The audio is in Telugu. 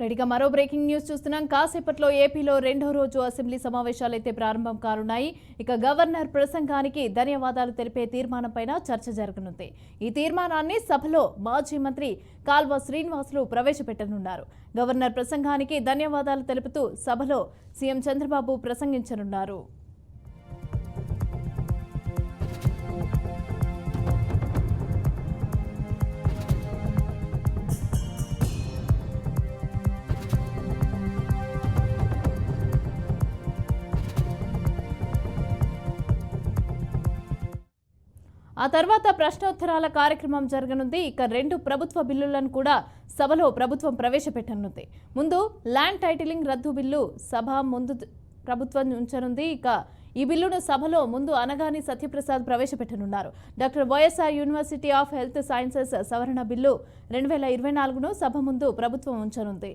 రెడీగా మరో బ్రేకింగ్ న్యూస్ చూస్తున్నాం. కాసేపట్లో ఏపీలో రెండో రోజు అసెంబ్లీ సమావేశాలైతే ప్రారంభం కానున్నాయి. ఇక గవర్నర్ ప్రసంగానికి ధన్యవాదాలు తెలిపే తీర్మానంపైన చర్చ జరగనుంది. ఈ తీర్మానాన్ని సభలో మాజీ మంత్రి కాల్వ శ్రీనివాసులు ప్రవేశపెట్టనున్నారు. గవర్నర్ ప్రసంగానికి ధన్యవాదాలు తెలుపుతూ సభలో సీఎం చంద్రబాబు ప్రసంగించనున్నారు. ఆ తర్వాత ప్రశ్నోత్తరాల కార్యక్రమం జరగనుంది. ఇక రెండు ప్రభుత్వ బిల్లులను కూడా సభలో ప్రభుత్వం ప్రవేశపెట్టనుంది. ముందు ల్యాండ్ టైటిలింగ్ రద్దు బిల్లు సభ ముందు ప్రభుత్వం ఉంచనుంది. ఇక ఈ బిల్లును సభలో ముందు అనగాని సత్యప్రసాద్ ప్రవేశపెట్టనున్నారు. Doctor YSR university of health sciences సవరణ బిల్లు 2024ను సభ ముందు ప్రభుత్వం ఉంచనుంది.